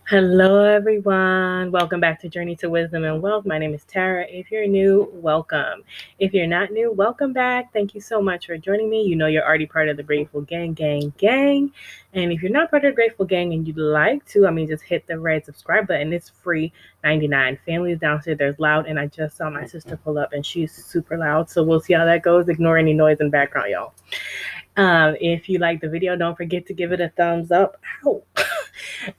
Hello, everyone. Welcome back to Journey to Wisdom and Wealth. My name is Tara. If you're new, welcome. If you're not new, welcome back. Thank you so much for joining me. You know you're already part of the Grateful Gang. And if you're not part of the Grateful Gang and you'd like to, just hit the red subscribe button. It's free, 99. Family is downstairs. There's loud, and I just saw my sister pull up, and she's super loud. So we'll see how that goes. Ignore any noise in the background, y'all. If you like the video, don't forget to give it a thumbs up. Ow.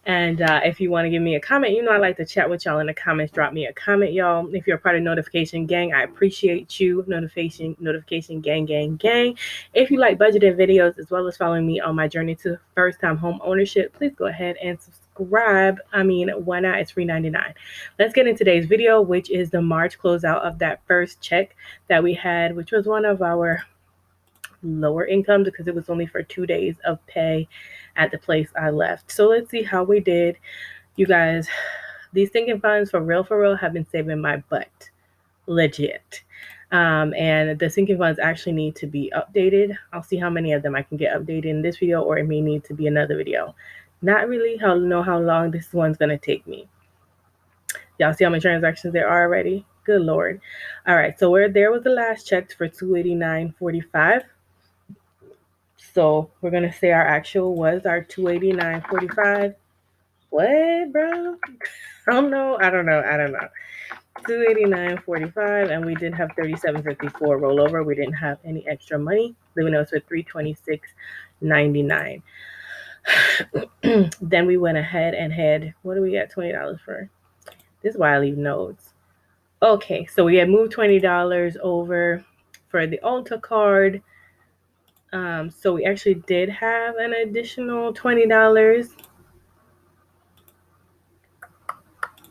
And if you want to give me a comment, I like to chat with y'all in the comments. Drop me a comment, y'all. If you're a part of Notification Gang, I appreciate you. Notification Gang. If you like budgeted videos as well as following me on my journey to first-time home ownership, please go ahead and subscribe. Why not? It's free 99. Let's get in today's video, which is the March closeout of that first check that we had, which was one of our lower income because it was only for 2 days of pay at the place I left. So let's see how we did. You guys, these sinking funds for real have been saving my butt. Legit. And the sinking funds actually need to be updated. I'll see how many of them I can get updated in this video, or it may need to be another video. Not really know how long this one's going to take me. Y'all see how many transactions there are already? Good Lord. All right, so there was the last check for $289.45. So we're gonna say our actual was our $289.45. What, bro? I don't know. $289.45, and we did have $37.54 rollover. We didn't have any extra money. Leaving us with $326.99. Then we went ahead and had, what do we get $20 for? This is why I leave notes. Okay, so we had moved $20 over for the Ulta card. So we actually did have an additional $20.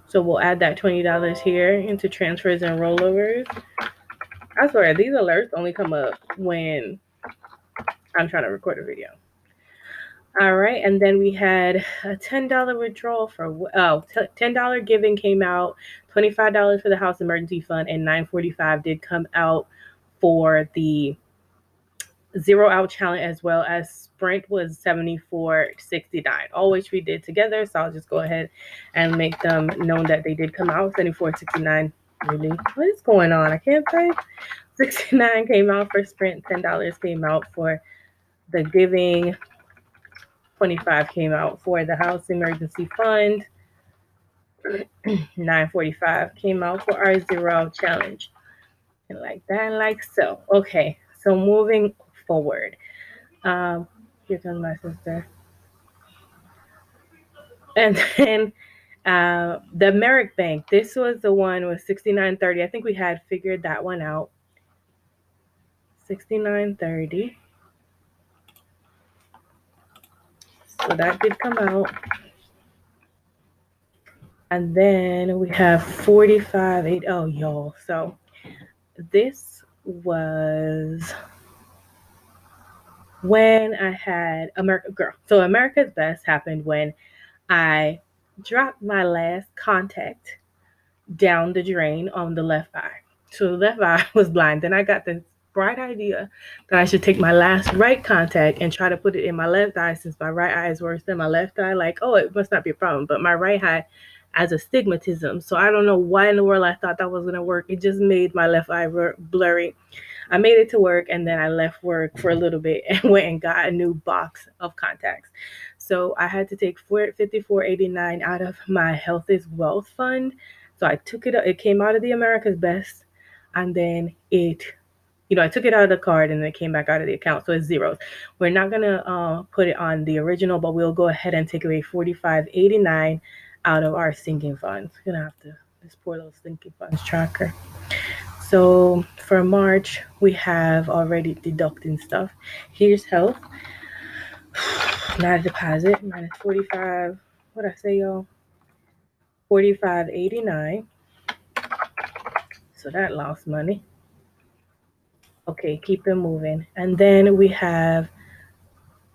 So we'll add that $20 here into transfers and rollovers. I swear, these alerts only come up when I'm trying to record a video. All right, and then we had a $10 withdrawal for $10 giving came out, $25 for the house emergency fund, and $9.45 did come out for the 0 out challenge, as well as Sprint was $74.69, all which we did together. So I'll just go ahead and make them known that they did come out. $74.69. Really, what is going on? I can't say. 69 came out for Sprint. $10 came out for the giving. 25 came out for the house emergency fund. 9.45 came out for our 0 out challenge, and like that, like so. Okay, so moving forward. Here comes my sister. And then the Merrick Bank, this was the one with $69.30. I think we had figured that one out. $69.30. So that did come out. And then we have 45.80. Oh, y'all. So this was when I had America Girl. So America's Best happened when I dropped my last contact down the drain on the left eye. So the left eye was blind. Then I got this bright idea that I should take my last right contact and try to put it in my left eye, since my right eye is worse than my left eye. Like, oh, it must not be a problem. But my right eye has astigmatism. So I don't know why in the world I thought that was going to work. It just made my left eye blurry. I made it to work, and then I left work for a little bit and went and got a new box of contacts. So I had to take $54.89 out of my Health is Wealth fund. So I took it. It came out of the America's Best, and then I took it out of the card, and then it came back out of the account. So it's zeros. We're not gonna put it on the original, but we'll go ahead and take away $45.89 out of our sinking funds. We're gonna have to this poor little sinking funds tracker. So for March, we have already deducting stuff. Here's health. Not a deposit. Minus 45. What I say, y'all? $45.89. So that lost money. Okay, keep it moving. And then we have,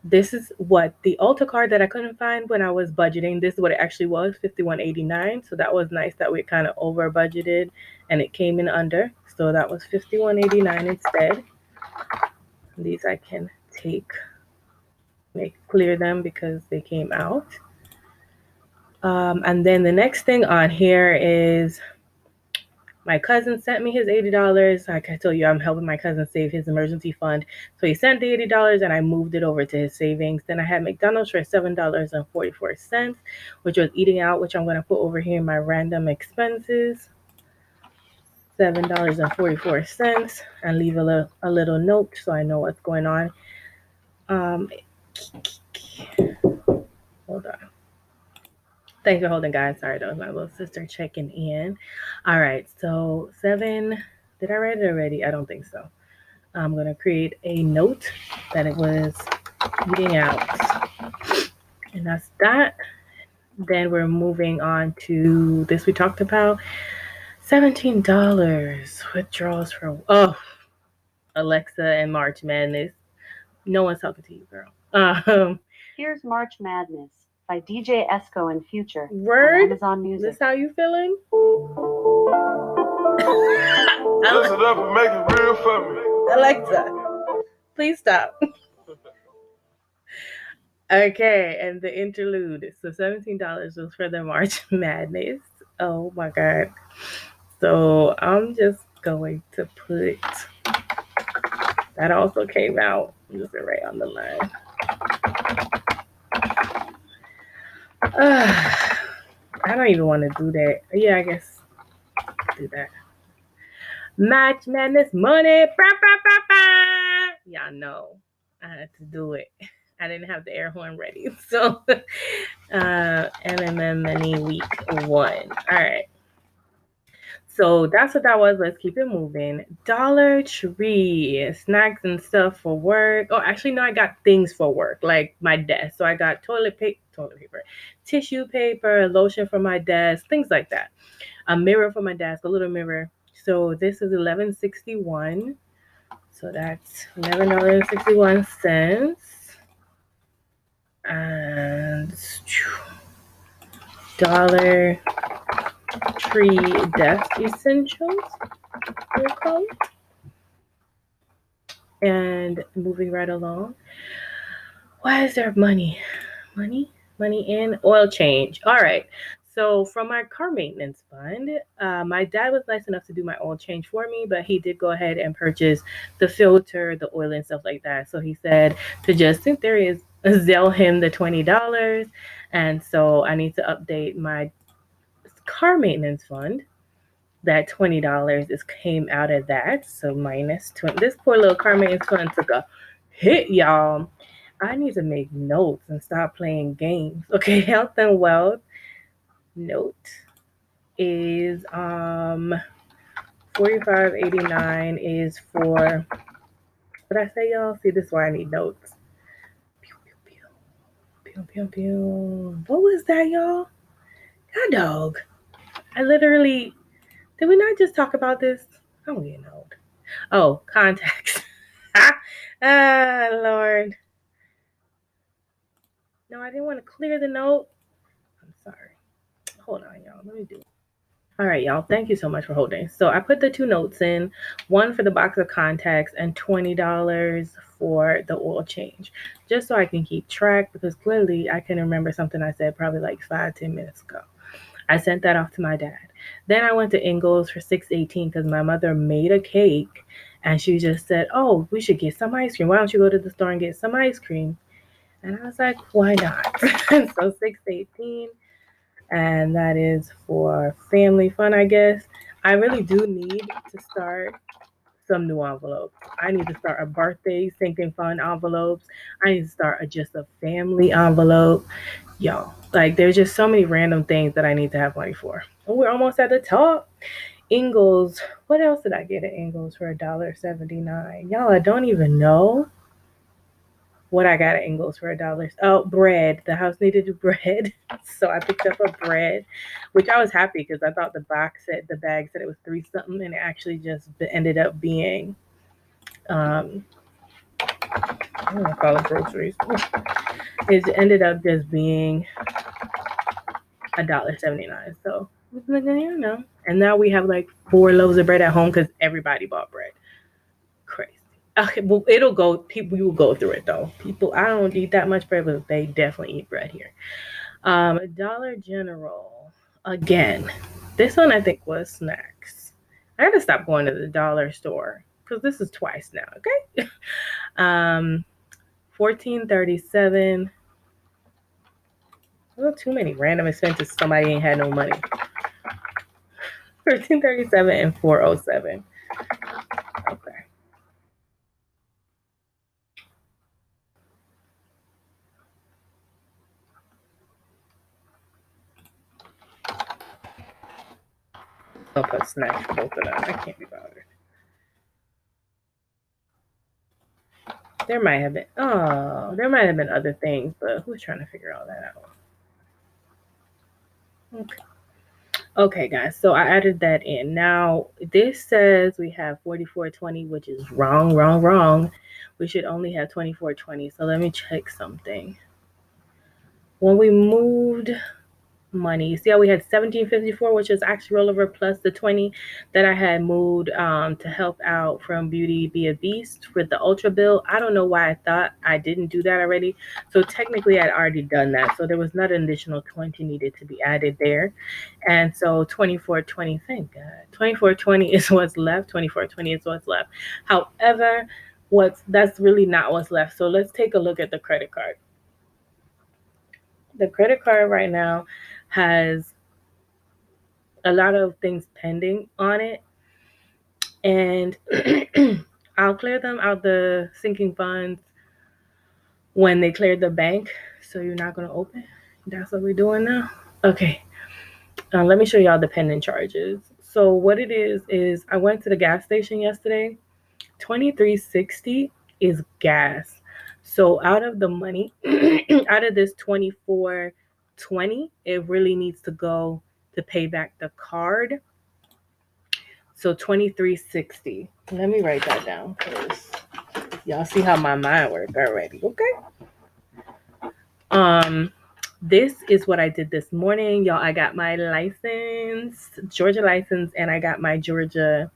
this is what the Ulta card that I couldn't find when I was budgeting. This is what it actually was, $51.89. So that was nice that we kind of over budgeted and it came in under. So that was $51.89 instead. These I can clear them because they came out. And then the next thing on here is my cousin sent me his $80. Like I told you, I'm helping my cousin save his emergency fund. So he sent the $80 and I moved it over to his savings. Then I had McDonald's for $7.44, which was eating out, which I'm going to put over here in my random expenses. $7.44, and leave a little note so I know what's going on. Hold on. Thanks for holding, guys. Sorry, that was my little sister checking in. All right, so 7. Did I write it already? I don't think so. I'm going to create a note that it was eating out. And that's that. Then we're moving on to this we talked about. $17 withdrawals for, Alexa and March Madness. No one's talking to you, girl. Here's March Madness by DJ Esco and Future Word? on Amazon Music. This how you feeling? Listen up and make it real for me. Alexa, please stop. Okay, and the interlude. So $17 was for the March Madness. Oh my God. So I'm just going to put that also came out. I'm just gonna write on the line. I don't even want to do that. Yeah, I guess do that. March Madness money. Y'all know I had to do it. I didn't have the air horn ready. So MMM Money week 1. All right. So that's what that was. Let's keep it moving. Dollar Tree, snacks and stuff for work. Oh, actually, no, I got things for work, like my desk. So I got toilet paper, tissue paper, lotion for my desk, things like that. A mirror for my desk, a little mirror. So this is $11.61. So that's $11.61. And Dollar Tree desk essentials, they're called. And moving right along. Why is there money? Money in oil change. All right. So from my car maintenance fund, my dad was nice enough to do my oil change for me, but he did go ahead and purchase the filter, the oil, and stuff like that. So he said to just, in theory, Zelle him the $20. And so I need to update my car maintenance fund. That $20 came out of that. So minus 20. This poor little car maintenance fund took a hit, y'all. I need to make notes and stop playing games. Okay, health and wealth note is $45.89 is for what I say, y'all. See, this is why I need notes. Pew, pew, pew. Pew, pew, pew. What was that, y'all? God dog. I literally did we not just talk about this? I'm getting old. Oh, contacts. Lord. No, I didn't want to clear the note. I'm sorry. Hold on, y'all. Let me do it. All right, y'all. Thank you so much for holding. So I put the 2 notes in, one for the box of contacts and $20 for the oil change, just so I can keep track, because clearly I can remember something I said probably like 5-10 minutes ago. I sent that off to my dad. Then I went to Ingles for $6.18 because my mother made a cake and she just said, oh, we should get some ice cream. Why don't you go to the store and get some ice cream? And I was like, why not? So $6.18. And that is for family fun, I guess. I really do need to start some new envelopes. I need to start a birthday sinking fun envelopes. I need to start just a family envelope. Y'all, like there's just so many random things that I need to have money for. And we're almost at the top. Ingles. What else did I get at Ingles for $1.79? Y'all, I don't even know what I got at Ingles for $1. Oh, bread. The house needed bread. So I picked up a bread, which I was happy because I thought the bag said it was 3 something, and it actually just ended up being I don't want to call it groceries. It ended up just being $1.79. So you know. And now we have like 4 loaves of bread at home because everybody bought bread. Crazy. Okay, well, it'll go. We will go through it though. People, I don't eat that much bread, but they definitely eat bread here. Dollar General. Again, this one I think was snacks. I gotta stop going to the dollar store because this is twice now, okay? $14.37. Well, too many random expenses. Somebody ain't had no money. $13.37 and $4.07. Okay. I'll put snacks for both of them. I can't be bothered. There might have been other things, but who's trying to figure all that out? Okay. Okay, guys, so I added that in. Now, this says we have 4420, which is wrong. We should only have 2420. So let me check something. When we moved money, you see how we had 1754, which is actually rollover plus the 20 that I had moved to help out from Beauty Be a Beast with the Ultra bill. I don't know why I thought I didn't do that already. So technically I'd already done that. So there was not an additional 20 needed to be added there. And so 2420, thank God. 2420 is what's left. 2420 is what's left. However, that's really not what's left. So let's take a look at the credit card. The credit card right now has a lot of things pending on it, and I'll clear them out the sinking funds when they clear the bank. So you're not going to open? That's what we're doing now? Okay. Let me show y'all the pending charges. So what it is I went to the gas station yesterday. $23.60 is gas. So out of the money, out of this $24.20, it really needs to go to pay back the card. So $23.60. Let me write that down because y'all see how my mind works already. Okay. This is what I did this morning, y'all. I got my license, Georgia license, and I got my Georgia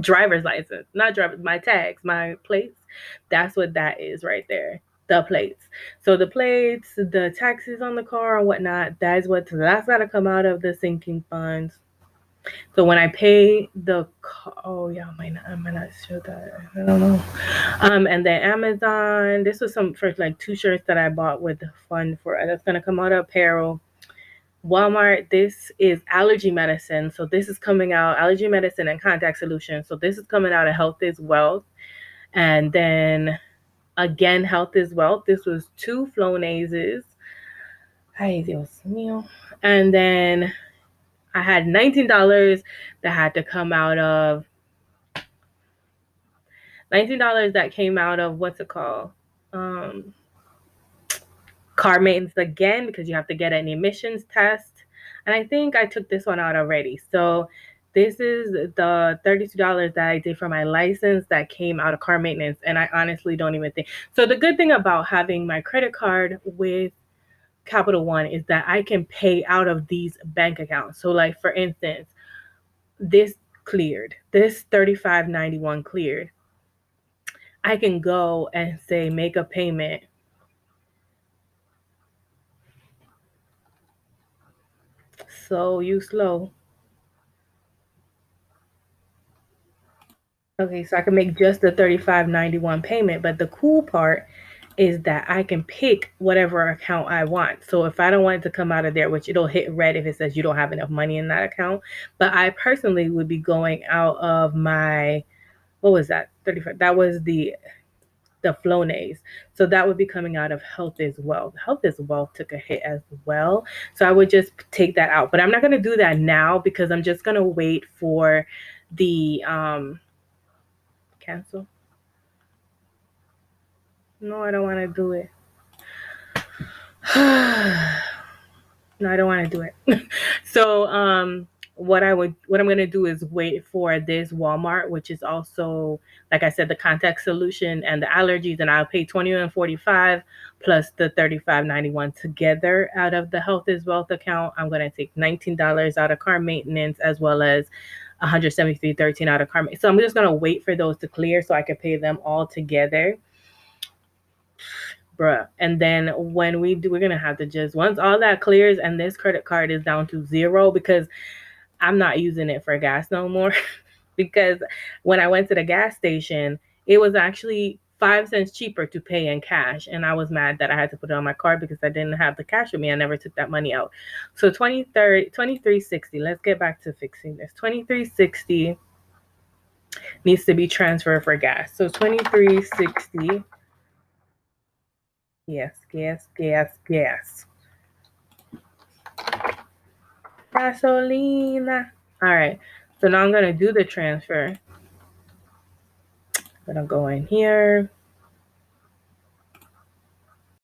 driver's license, not driver's, my tags, my plates. That's what that is right there. The plates. So the plates, the taxes on the car and whatnot, that's got to come out of the sinking funds. So when I pay the car, oh yeah, I might not show that. I don't know. And then Amazon, this was some for like 2 shirts that I bought with the fund for, that's gonna come out of apparel. Walmart, this is allergy medicine. So this is coming out, allergy medicine and contact solutions. So this is coming out of Health is Wealth. And then again, Health is Wealth. This was 2 Flonas's. Ay, Dios mío. And then I had $19 that had to come out of $19 that came out of what's it called? Car maintenance again, because you have to get an emissions test. And I think I took this one out already. So this is the $32 that I did for my license that came out of car maintenance. And I honestly don't even think. So the good thing about having my credit card with Capital One is that I can pay out of these bank accounts. So like, for instance, this cleared, this $35.91 cleared. I can go and say, make a payment. So you slow. Okay, so I can make just the $35.91 payment, but the cool part is that I can pick whatever account I want. So if I don't want it to come out of there, which it'll hit red if it says you don't have enough money in that account, but I personally would be going out of my, what was that? 35. That was the Flonase. So that would be coming out of Health is Wealth. Health is Wealth took a hit as well. So I would just take that out. But I'm not going to do that now because I'm just going to wait for the cancel. No, I don't want to do it. No, I don't want to do it. So what I'm going to do is wait for this Walmart, which is also, like I said, the contact solution and the allergies, and I'll pay $21.45 plus the $35.91 together out of the Health is Wealth account. I'm going to take $19 out of car maintenance as well as $173.13 out of car maintenance. So I'm just going to wait for those to clear so I can pay them all together. bruh. And then when we do, we're gonna have to just, once all that clears and this credit card is down to zero, because I'm not using it for gas no more. Because when I went to the gas station, it was actually 5 cents cheaper to pay in cash. And I was mad that I had to put it on my card because I didn't have the cash with me. I never took that money out. So 2360. Let's get back to fixing this. 2360 needs to be transferred for gas. So 2360. Yes, gas. Gasolina. All right. So now I'm going to do the transfer. I'm going to go in here.